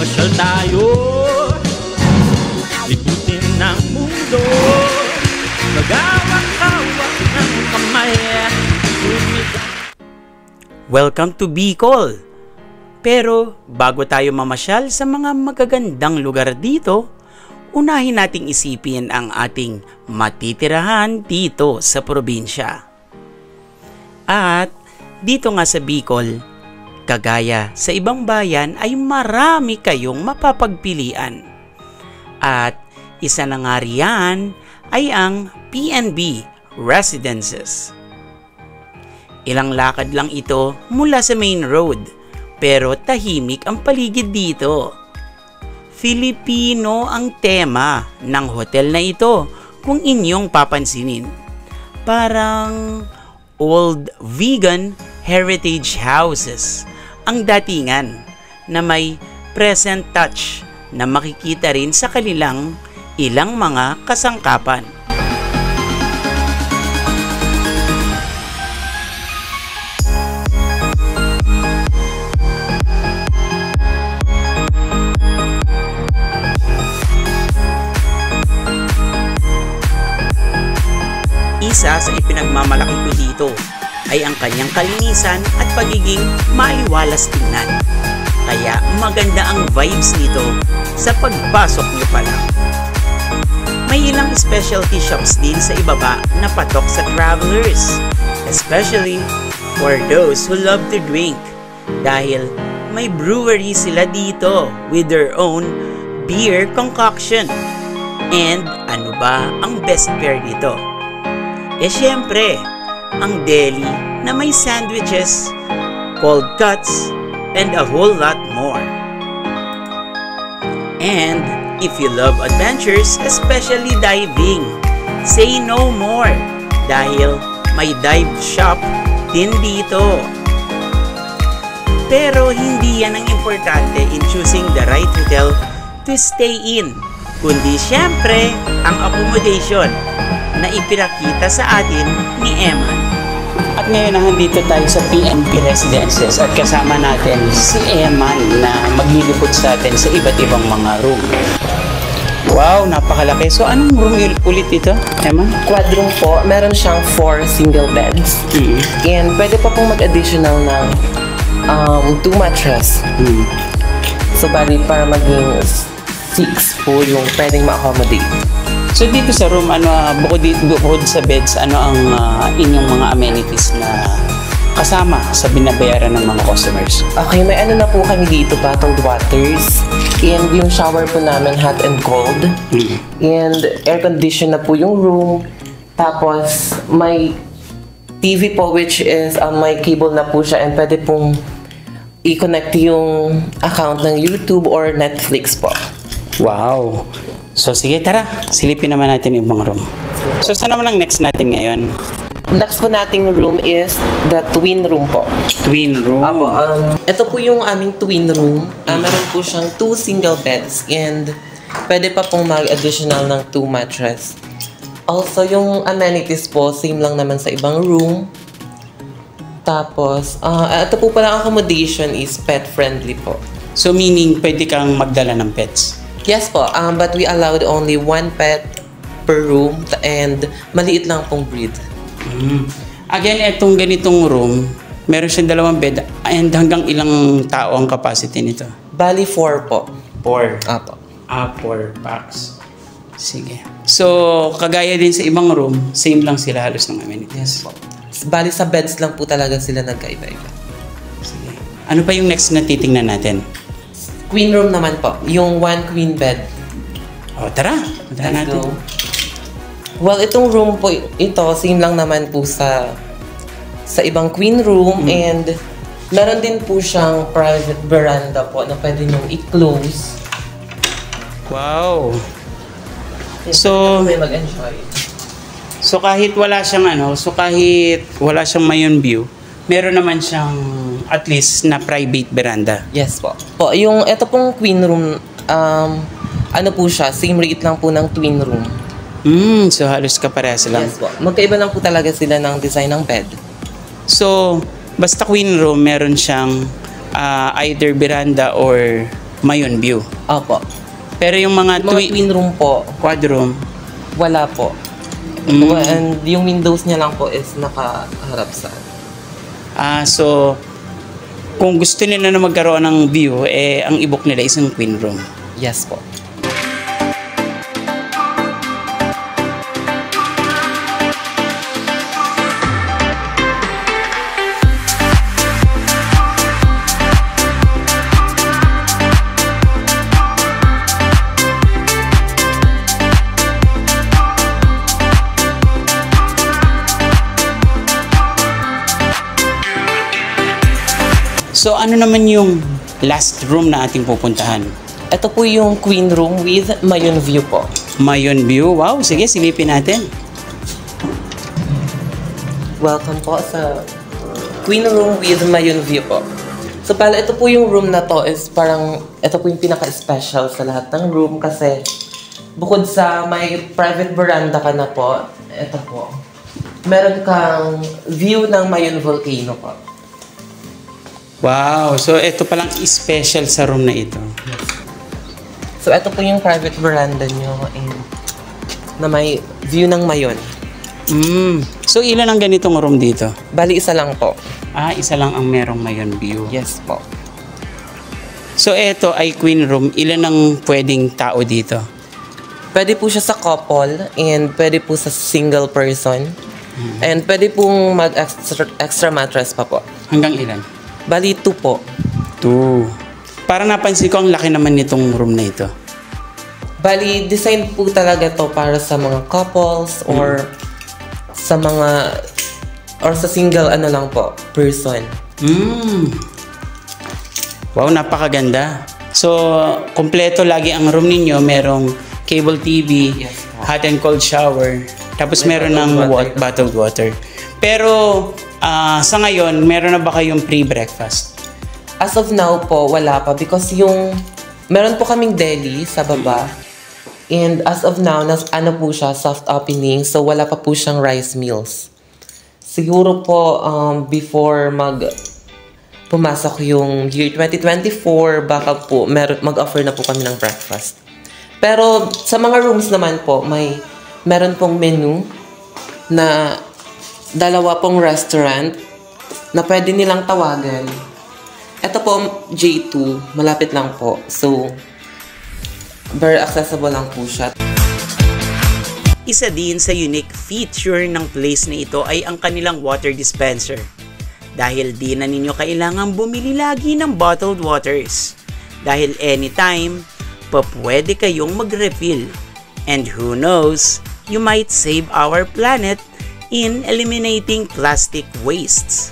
mamasyal tayo, libutin ng mundo, magawak-awak ng kamay. Welcome to Bicol! Pero bago tayo mamasyal sa mga magagandang lugar dito, unahin nating isipin ang ating matitirahan dito sa probinsya. At dito nga sa Bicol, kagaya sa ibang bayan ay marami kayong mapapagpilian. At isa na nga riyan ay ang PNB Residences. Ilang lakad lang ito mula sa main road, pero tahimik ang paligid dito. Filipino ang tema ng hotel na ito kung inyong papansinin. Parang old vegan heritage houses ang datingan na may present touch na makikita rin sa kanilang ilang mga kasangkapan. Isa sa ipinagmamalaki ko dito ay ang kanyang kalinisan at pagiging maaliwalas tingnan. Kaya maganda ang vibes nito sa pagpasok niyo pa lang. May ilang specialty shops din sa ibaba na patok sa travelers, especially for those who love to drink, dahil may brewery sila dito with their own beer concoction. And ano ba ang best pair nito? Syempre, ang deli na may sandwiches, cold cuts, and a whole lot more. And if you love adventures, especially diving, say no more dahil may dive shop din dito. Pero hindi yan ang importante in choosing the right hotel to stay in, kundi syempre ang accommodation na ipinakita sa atin ni Eman. At ngayon nandito tayo sa PNB Residences at kasama natin si Eman na maglilipot sa atin sa iba't ibang mga room. Wow, napakalaki. So anong room ulit ito, Eman? Quad room po. Meron siyang 4 single beds. And pwede pa pong mag-additional ng 2 mattress. So bali para maging 6 po yung pwedeng ma-accommodate. So dito sa room, bukod sa beds, ano ang inyong mga amenities na kasama sa binabayaran ng mga customers? Okay, may ano na po kami dito, bottled waters. And yung shower po namin, hot and cold. And air condition na po yung room. Tapos may TV po, which is may cable na po siya, and pwede pong i-connect yung account ng YouTube or Netflix po. Wow! So sige, tara, silipin naman natin yung mga room. So saan naman ang next natin ngayon? Next po nating room is the twin room po. Twin room? Apo, ito po yung aming twin room. Meron po siyang 2 single beds and pwede pa pong mag-additional ng 2 mattress. Also, yung amenities po, same lang naman sa ibang room. Tapos, ito po pala accommodation is pet friendly po. So meaning, pwede kang magdala ng pets? Yes po, but we allowed only 1 pet per room and maliit lang pong breed. Again, itong ganitong room, meron siyang 2 bed and hanggang ilang tao ang capacity nito? Bali 4 po. 4? Apo. 4 packs. Sige. So, kagaya din sa ibang room, same lang sila halos ng amenities? Yes po. Bali sa beds lang po talaga sila nagkaiba-iba. Sige. Ano pa yung next na titingnan natin? Queen room naman po. Yung 1 queen bed. O, tara. Tara natin. Go. Well, itong room po, ito, same lang naman po sa ibang queen room. And meron din po siyang private veranda po na pwede nyo i-close. Wow. So, may mag-enjoy. So, kahit wala siyang mayon view, meron naman siyang at least na private veranda. Yes po. Ito pong queen room, ano po siya, same rate lang po ng twin room. So halos kaparehas lang. Yes po. Magkaiba lang po talaga sila ng design ng bed. So, basta queen room, meron siyang either veranda or Mayon view. Opo. Pero yung mga, Yung mga twin room po, quad room, wala po. And yung windows niya lang po is nakaharap sa... so, kung gusto nila na magkaroon ng view, ang i-book nila is yung queen room. Yes po. So, ano naman yung last room na ating pupuntahan? Ito po yung queen room with Mayon view po. Mayon view. Wow, sige, silipin natin. Welcome po sa queen room with Mayon view po. So, pala ito po yung room na to is parang, ito po yung pinaka-special sa lahat ng room kasi bukod sa may private veranda ka na po, ito po, meron kang view ng Mayon volcano po. Wow, so ito palang special sa room na ito. So, ito po yung private veranda nyo and na may view ng Mayon. So, ilan ang ganitong room dito? Bali, isa lang po. Isa lang ang merong Mayon view. Yes po. So, ito ay queen room. Ilan ang pwedeng tao dito? Pwede po siya sa couple and pwede po sa single person. And pwede pong mag-extra mattress pa po. Hanggang ilan? Bali, 2 po. 2. Parang napansin ko ang laki naman nitong room na ito. Bali, design po talaga to para sa mga couples or sa mga or sa single ano lang po, person. Wow, napakaganda. So, kompleto lagi ang room ninyo. Merong cable TV, Yes, hot and cold shower, tapos meron ng bottled water. Pero, sa ngayon, meron na ba kayong pre-breakfast? As of now po, wala pa because yung meron po kaming deli sa baba. And as of now, ano po siya, soft opening. So, wala pa po siyang rice meals. Siguro po, before pumasok yung year 2024, baka po, mag-offer na po kami ng breakfast. Pero, sa mga rooms naman po, meron pong menu na 2 pong restaurant na pwede nilang tawagan. Ito po, J2, malapit lang po. So, very accessible lang po siya. Isa din sa unique feature ng place na ito ay ang kanilang water dispenser. Dahil di na ninyo kailangang bumili lagi ng bottled waters. Dahil anytime, pwede kayong mag-refill. And who knows, you might save our planet in eliminating plastic wastes.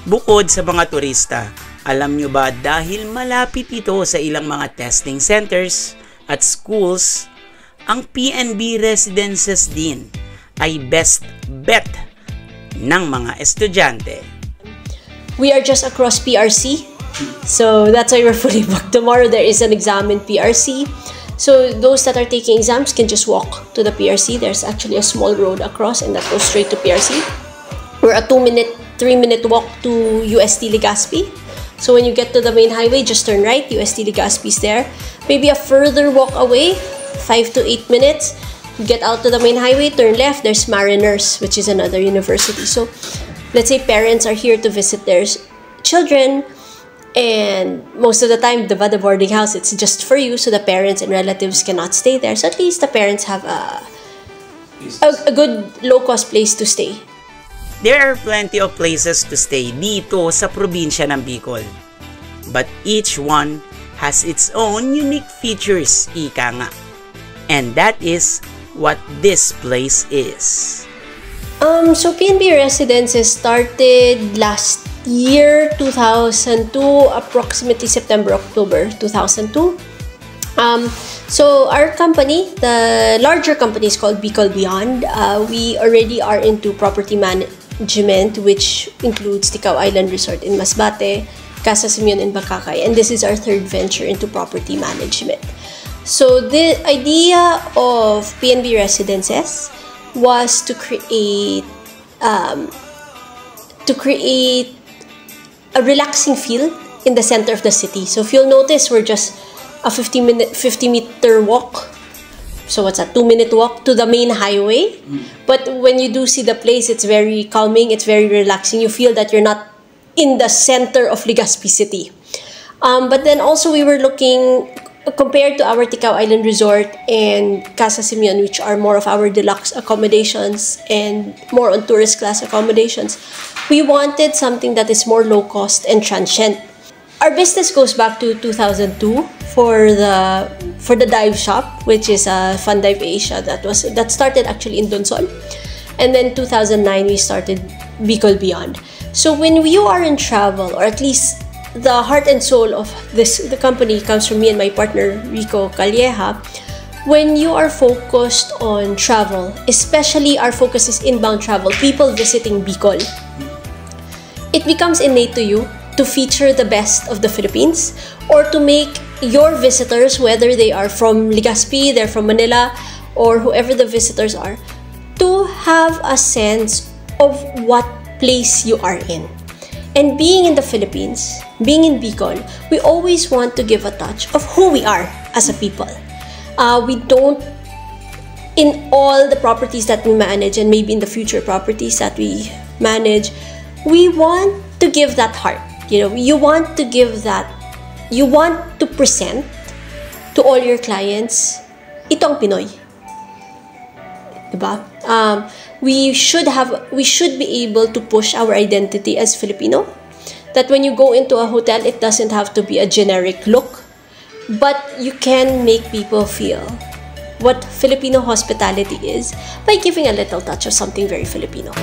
Bukod sa mga turista, alam nyo ba dahil malapit ito sa ilang mga testing centers at schools, ang PNB Residences din ay best bet ng mga estudyante. We are just across PRC, so that's why we're fully booked. Tomorrow there is an exam in PRC. So those that are taking exams can just walk to the PRC. There's actually a small road across and that goes straight to PRC. We're a 3-minute walk to UST Legazpi. So when you get to the main highway, just turn right, UST Legazpi's there. Maybe a further walk away, 5 to 8 minutes. You get out to the main highway, turn left, there's Mariners, which is another university. So let's say parents are here to visit their children. And most of the time, the boarding house, it's just for you, so the parents and relatives cannot stay there. So at least the parents have a good low-cost place to stay. There are plenty of places to stay dito sa probinsya ng Bicol. But each one has its own unique features, ika nga. And that is what this place is. So PNB Residences started last year 2002, approximately September-October 2002. So our company, the larger company is called Bicol Beyond. We already are into property management, which includes Ticao Island Resort in Masbate, Casa Simeon in Bacacay, and this is our third venture into property management. So the idea of PNB Residences was to create a relaxing feel in the center of the city. So if you'll notice, we're just a 50-meter walk. So what's that? 2-minute walk to the main highway. But when you do see the place, it's very calming. It's very relaxing. You feel that you're not in the center of Legazpi City. But then also we were looking, compared to our Ticao Island Resort and Casa Simeon, which are more of our deluxe accommodations and more on tourist class accommodations, we wanted something that is more low cost and transient. Our business goes back to 2002 for the dive shop, which is Fun Dive Asia that started actually in Donsol, and then 2009 we started Bicol Beyond. So when you are in travel, or at least the heart and soul of the company comes from me and my partner Rico Calleja. When you are focused on travel, especially our focus is inbound travel, people visiting Bicol, it becomes innate to you to feature the best of the Philippines, or to make your visitors, whether they are from Legazpi, they're from Manila, or whoever the visitors are, to have a sense of what place you are in. And being in the Philippines, being in Bicol, we always want to give a touch of who we are as a people. We don't, in all the properties that we manage, and maybe in the future properties that we manage, we want to give that heart. You want to give that, you want to present to all your clients, ito ang Pinoy. Diba? We should be able to push our identity as Filipino. That when you go into a hotel, it doesn't have to be a generic look, but you can make people feel what Filipino hospitality is by giving a little touch of something very Filipino.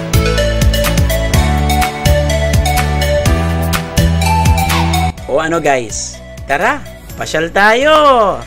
O ano guys, tara, pasyal tayo!